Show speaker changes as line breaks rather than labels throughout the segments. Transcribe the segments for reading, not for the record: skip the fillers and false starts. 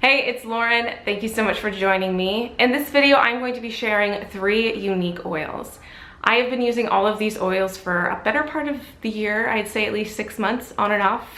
Hey, it's Lauren. Thank you so much for joining me. In this video, I'm going to be sharing 3 unique oils. I have been using all of these oils for a better part of the year. I'd say at least 6 months on and off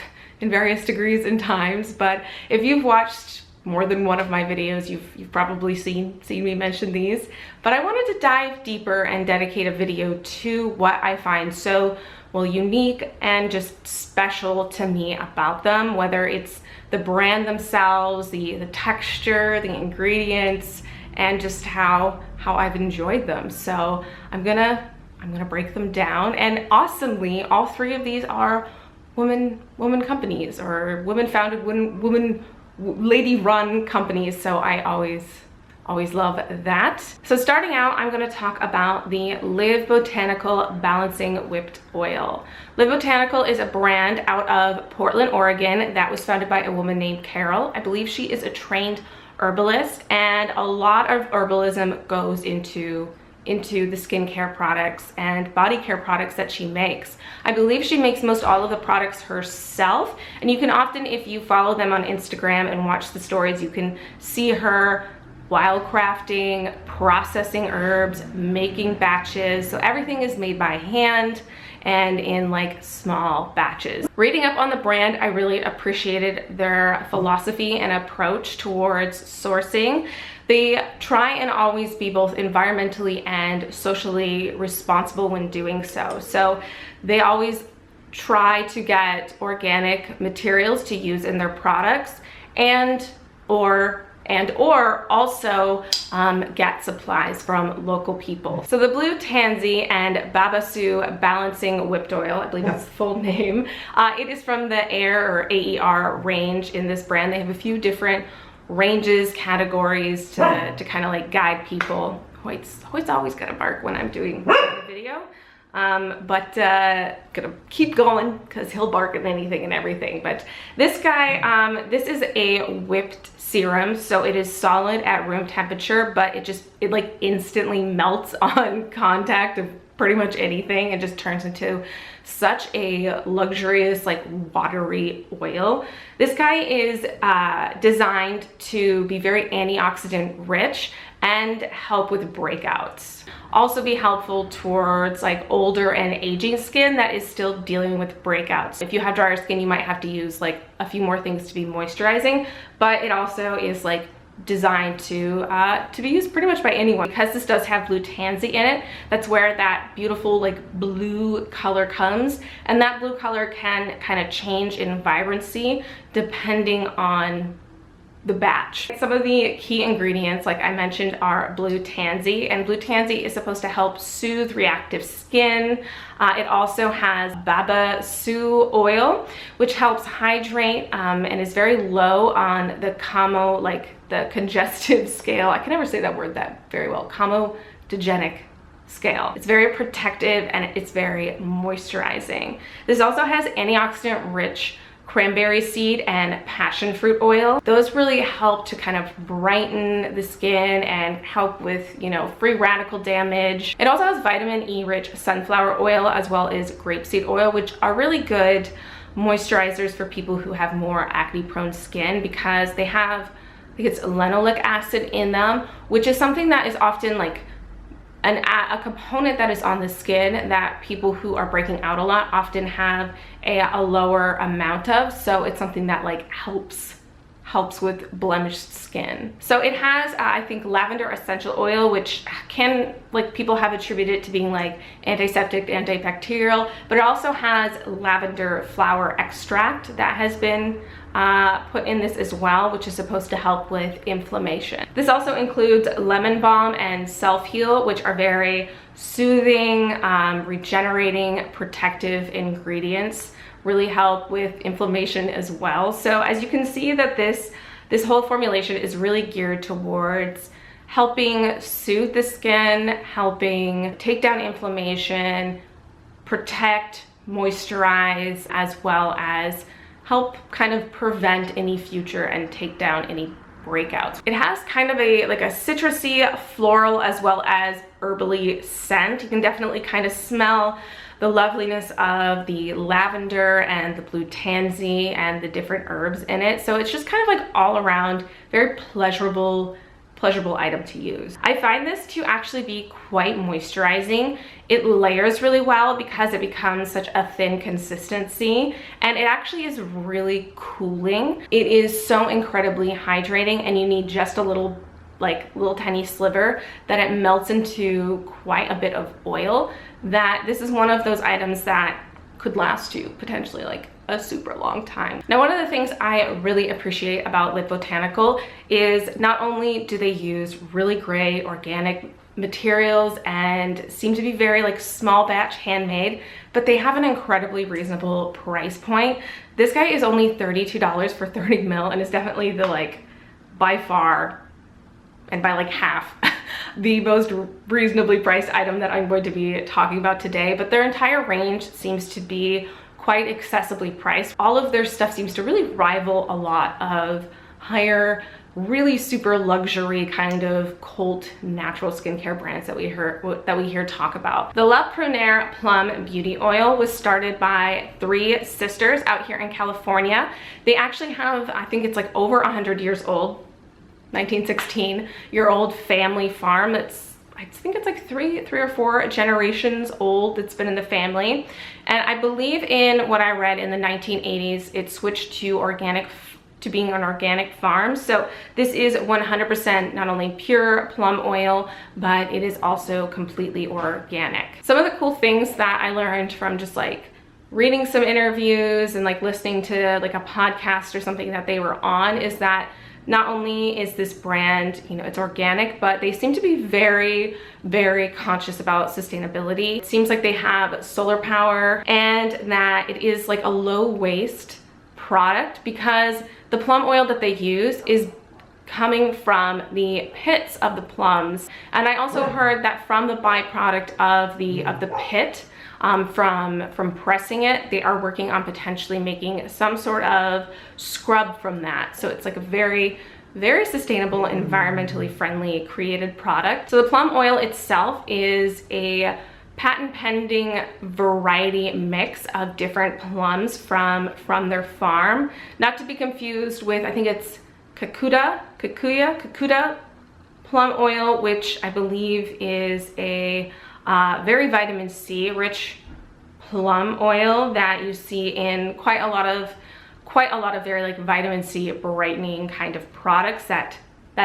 in various degrees and times. But if you've watched more than one of my videos, you've probably seen me mention these. But I wanted to dive deeper and dedicate a video to what I find so unique and just special to me about them, whether it's the brand themselves, the texture, the ingredients, and just how I've enjoyed them. So I'm gonna break them down. And awesomely, all 3 of these are woman companies, or women founded, woman lady run companies. So I always love that. So starting out, I'm gonna talk about the Live Botanical Balancing Whipped Oil. Live Botanical is a brand out of Portland, Oregon that was founded by a woman named Carol. I believe she is a trained herbalist, and a lot of herbalism goes into the skincare products and body care products that she makes. I believe she makes most all of the products herself, and you can often, if you follow them on Instagram and watch the stories, you can see her wild crafting, processing herbs, making batches. So everything is made by hand and in like small batches. Reading up on the brand, I really appreciated their philosophy and approach towards sourcing. They try and always be both environmentally and socially responsible when doing so. So they always try to get organic materials to use in their products and or also get supplies from local people. So the Blue Tansy and Babassu Balancing Whipped Oil, I believe that's the full name, it is from the AIR or AER range in this brand. They have a few different ranges, categories to kind of like guide people. Hoyt's always gonna bark when I'm doing the video. But gonna keep going because he'll bark at anything and everything. But this guy, this is a whipped serum, so it is solid at room temperature, but it like instantly melts on contact of pretty much anything and just turns into such a luxurious, like watery oil. This guy is designed to be very antioxidant rich and help with breakouts. Also be helpful towards like older and aging skin that is still dealing with breakouts. If you have drier skin, you might have to use like a few more things to be moisturizing, but it also is like designed to be used pretty much by anyone. Because this does have blue tansy in it, that's where that beautiful like blue color comes, and that blue color can kind of change in vibrancy depending on the batch. Some of the key ingredients, like I mentioned, are blue tansy, and blue tansy is supposed to help soothe reactive skin. It also has Babassu oil, which helps hydrate and is very low on the the congestive scale. I can never say that word that very well. Comedogenic scale. It's very protective and it's very moisturizing. This also has antioxidant rich cranberry seed and passion fruit oil. Those really help to kind of brighten the skin and help with, free radical damage. It also has vitamin E rich sunflower oil as well as grapeseed oil, which are really good moisturizers for people who have more acne prone skin, because they have, I think it's linoleic acid in them, which is something that is often like a component that is on the skin that people who are breaking out a lot often have a lower amount of. So it's something that like helps with blemished skin. So it has, I think, lavender essential oil, which can, like, people have attributed to being like antiseptic, antibacterial, but it also has lavender flower extract that has been put in this as well, which is supposed to help with inflammation. This also includes lemon balm and self-heal, which are very soothing, regenerating, protective ingredients. Really help with inflammation as well. So as you can see, that this whole formulation is really geared towards helping soothe the skin, helping take down inflammation, protect, moisturize, as well as help kind of prevent any future and take down any breakouts. It has kind of a citrusy, floral, as well as herbally scent. You can definitely kind of smell the loveliness of the lavender and the blue tansy and the different herbs in it. So it's just kind of like all around very pleasurable item to use. I find this to actually be quite moisturizing. It layers really well because it becomes such a thin consistency, and it actually is really cooling. It is so incredibly hydrating, and you need just a little tiny sliver that it melts into quite a bit of oil. That this is one of those items that could last you potentially like a super long time. Now, one of the things I really appreciate about with Botanical is not only do they use really great organic materials and seem to be very like small batch handmade, but they have an incredibly reasonable price point. This guy is only $32 for 30 ml and is definitely the like by far and by like half the most reasonably priced item that I'm going to be talking about today. But their entire range seems to be quite accessibly priced. All of their stuff seems to really rival a lot of higher, really super luxury kind of cult natural skincare brands that we hear talk about. The Prunier Plum Beauty Oil was started by 3 sisters out here in California. They actually have, I think it's like over 100 years old, 1916-year-old family farm that's, I think it's like three or 4 generations old that's been in the family. And I believe in what I read in the 1980s, it switched to being an organic farm. So this is 100% not only pure plum oil, but it is also completely organic. Some of the cool things that I learned from just like reading some interviews and like listening to like a podcast or something that they were on is that not only is this brand, you know, it's organic, but they seem to be very, very conscious about sustainability. It seems like they have solar power and that it is like a low waste product because the plum oil that they use is coming from the pits of the plums. And I also heard that from the byproduct of the pit, from pressing it, they are working on potentially making some sort of scrub from that. So it's like a very, very sustainable, environmentally friendly created product. So the plum oil itself is a patent pending variety mix of different plums from their farm. Not to be confused with, I think it's Kikuta plum oil, which I believe is a very vitamin C rich plum oil that you see in quite a lot of very like vitamin C brightening kind of products that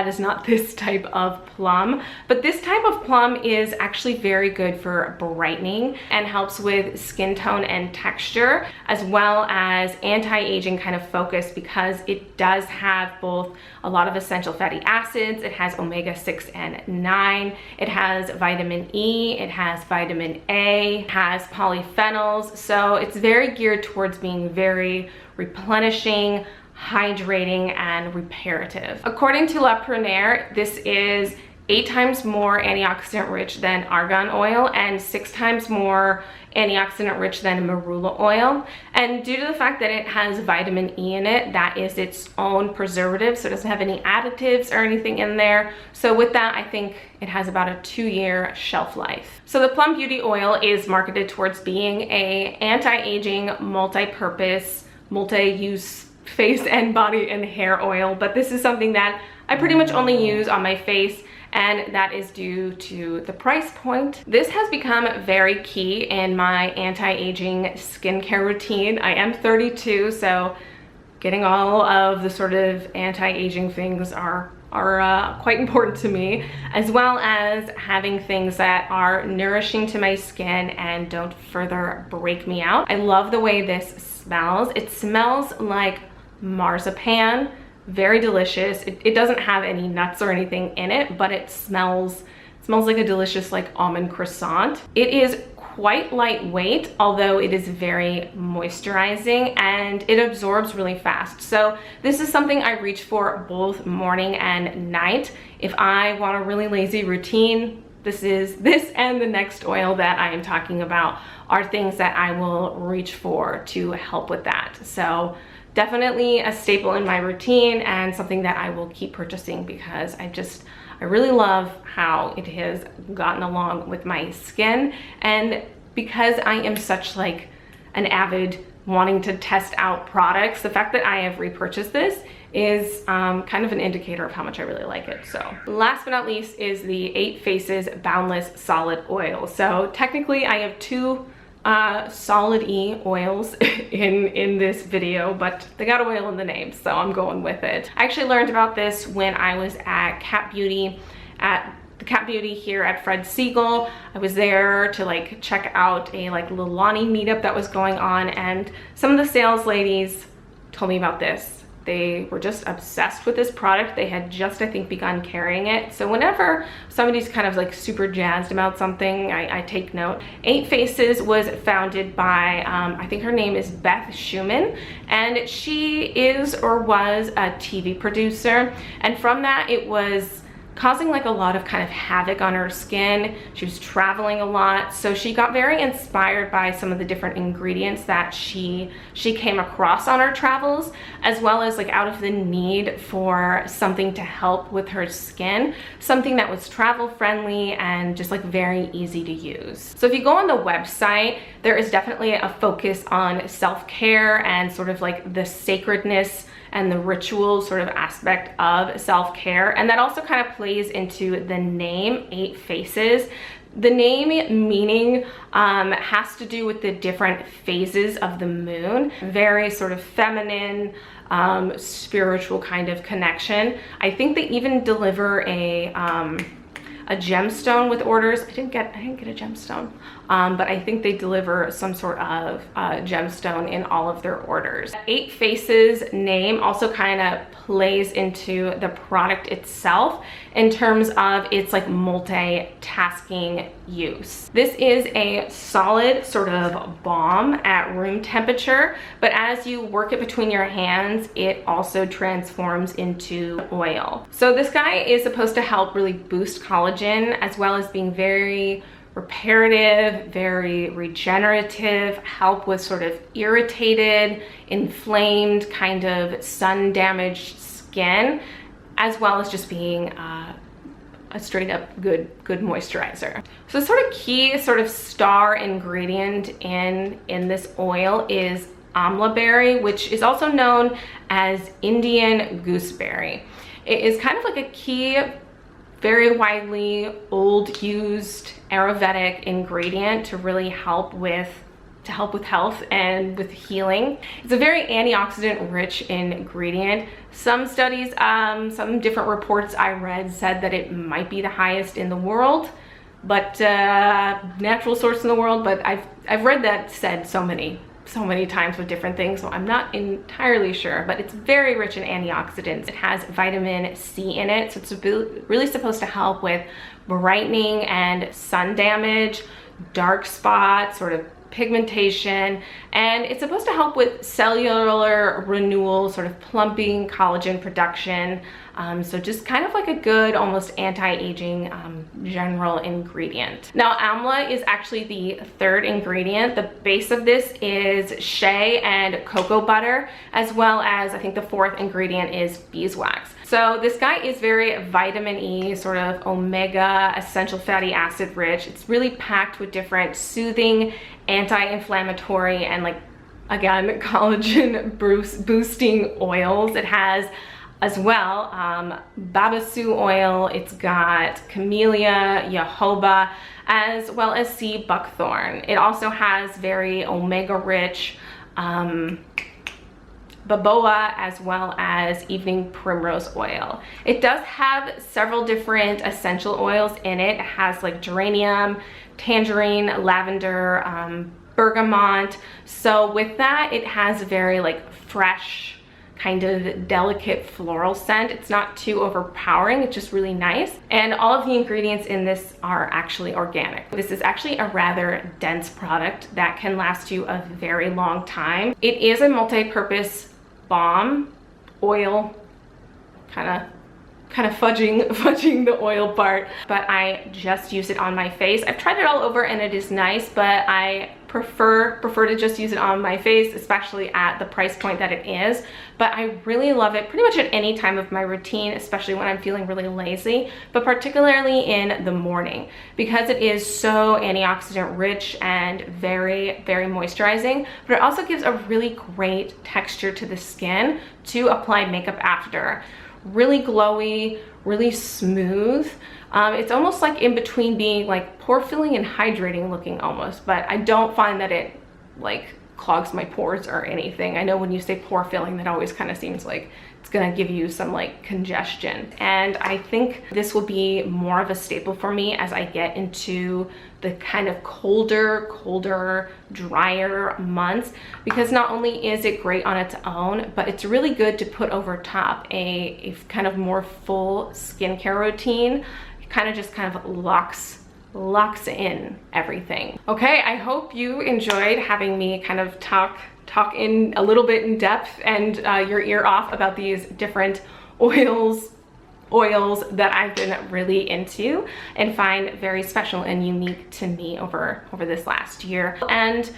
is not this type of plum. But this type of plum is actually very good for brightening and helps with skin tone and texture, as well as anti-aging kind of focus, because it does have both a lot of essential fatty acids, it has omega-6 and 9, it has vitamin E, it has vitamin A, it has polyphenols. So it's very geared towards being very replenishing, hydrating, and reparative. According to Prunier, this is 8 times more antioxidant rich than argan oil and 6 times more antioxidant rich than marula oil. And due to the fact that it has vitamin E in it, that is its own preservative, so it doesn't have any additives or anything in there. So with that, I think it has about a 2-year shelf life. So the Plum Beauty Oil is marketed towards being a anti-aging, multi-purpose, multi-use face and body and hair oil, but this is something that I pretty much only use on my face, and that is due to the price point. This has become very key in my anti-aging skincare routine. I am 32, so getting all of the sort of anti-aging things are quite important to me, as well as having things that are nourishing to my skin and don't further break me out. I love the way this smells. It smells like marzipan, very delicious. It doesn't have any nuts or anything in it, but it smells like a delicious like almond croissant. It is quite lightweight, although it is very moisturizing, and it absorbs really fast. So this is something I reach for both morning and night. If I want a really lazy routine, this and the next oil that I am talking about are things that I will reach for to help with that. So definitely a staple in my routine and something that I will keep purchasing because I really love how it has gotten along with my skin. And because I am such like an avid wanting to test out products, the fact that I have repurchased this is kind of an indicator of how much I really like it. So last but not least is the 8 Faces Boundless Solid Oil. So technically I have 2 solid E oils in this video, but they got oil in the name, so I'm going with it. I actually learned about this when I was at Cat Beauty, at the Cat Beauty here at Fred Siegel. I was there to like check out a like Leahlani meetup that was going on, and some of the sales ladies told me about this. They were just obsessed with this product. They had just, I think, begun carrying it. So whenever somebody's kind of like super jazzed about something, I take note. 8 Faces was founded by, I think her name is Beth Schumann, and she is or was a TV producer. And from that, it was causing like a lot of kind of havoc on her skin. She was traveling a lot, so she got very inspired by some of the different ingredients that she came across on her travels, as well as like out of the need for something to help with her skin, something that was travel friendly and just like very easy to use. So if you go on the website, there is definitely a focus on self-care and sort of like the sacredness and the ritual sort of aspect of self-care. And that also kind of plays into the name 8 Faces. The name meaning has to do with the different phases of the moon. Very sort of feminine, spiritual kind of connection. I think they even deliver a gemstone with orders. I didn't get a gemstone, but I think they deliver some sort of gemstone in all of their orders. 8 Faces name also kind of plays into the product itself in terms of its like multitasking use. This is a solid sort of balm at room temperature, but as you work it between your hands, it also transforms into oil. So this guy is supposed to help really boost collagen, as well as being very reparative, very regenerative, help with sort of irritated, inflamed, kind of sun damaged skin, as well as just being a straight up good moisturizer. So the sort of key sort of star ingredient in this oil is amla berry, which is also known as Indian gooseberry. It is kind of like a key, very widely old used Ayurvedic ingredient to really help with health and with healing. It's a very antioxidant rich ingredient. Some studies, some different reports I read said that it might be the highest in the world, but natural source in the world, but I've read that said so many times with different things, so I'm not entirely sure, but it's very rich in antioxidants. It has vitamin C in it, so it's really supposed to help with brightening and sun damage, dark spots, sort of pigmentation, and it's supposed to help with cellular renewal, sort of plumping, collagen production. So just kind of like a good, almost anti-aging general ingredient. Now amla is actually the 3rd ingredient. The base of this is shea and cocoa butter, as well as I think the 4th ingredient is beeswax. So this guy is very vitamin E, sort of omega essential fatty acid rich. It's really packed with different soothing, anti-inflammatory, and like, again, collagen boosting oils. It has as well Babassu oil, it's got camellia, jojoba, as well as sea buckthorn. It also has very omega rich baboa, as well as evening primrose oil. It does have several different essential oils in it. It has like geranium, tangerine, lavender, bergamot. So with that, it has a very like fresh, kind of delicate floral scent. It's not too overpowering, it's just really nice. And all of the ingredients in this are actually organic. This is actually a rather dense product that can last you a very long time. It is a multi-purpose balm, oil, kind of fudging the oil part, but I just use it on my face. I've tried it all over and it is nice, but I prefer to just use it on my face, especially at the price point that it is. But I really love it pretty much at any time of my routine, especially when I'm feeling really lazy, but particularly in the morning, because it is so antioxidant rich and very, very moisturizing. But it also gives a really great texture to the skin to apply makeup after. Really glowy, really smooth. It's almost like in between being like pore filling and hydrating looking almost, but I don't find that it like clogs my pores or anything. I know when you say pore filling, that always kind of seems like it's gonna give you some like congestion. And I think this will be more of a staple for me as I get into the kind of colder, drier months, because not only is it great on its own, but it's really good to put over top a kind of more full skincare routine. It kind of locks in everything. Okay, I hope you enjoyed having me kind of talk in a little bit in depth and your ear off about these different oils that I've been really into and find very special and unique to me over this last year. And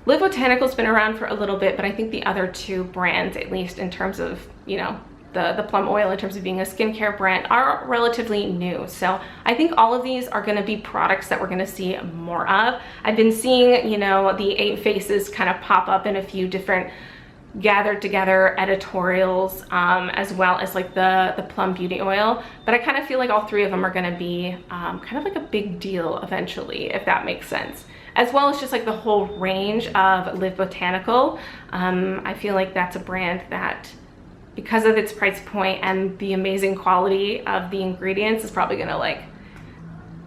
Live Botanical's been around for a little bit, but I think the other two brands, at least in terms of, you know, the plum oil in terms of being a skincare brand, are relatively new. So I think all of these are going to be products that we're going to see more of. I've been seeing, you know, the 8 faces kind of pop up in a few different gathered together editorials, as well as like the Plum Beauty oil, but I kind of feel like all 3 of them are going to be kind of like a big deal eventually, if that makes sense, as well as just like the whole range of Live Botanical. I feel like that's a brand that, because of its price point and the amazing quality of the ingredients, is probably gonna like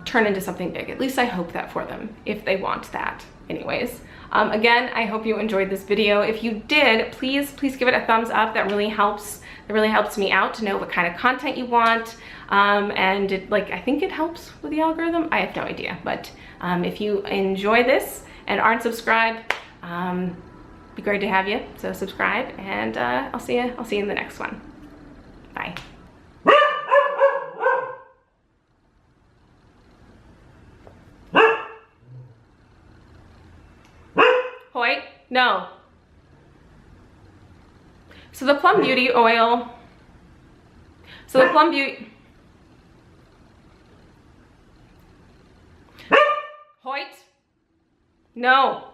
turn into something big. At least I hope that for them, if they want that. Anyways, again, I hope you enjoyed this video. If you did, please give it a thumbs up. That really helps. It really helps me out to know what kind of content you want. And I think it helps with the algorithm. I have no idea, but if you enjoy this and aren't subscribed, be great to have you. So subscribe, and I'll see you in the next one. Bye. Hoyt, no. So the Plum Beauty oil. So the Plum Beauty. Hoyt, no.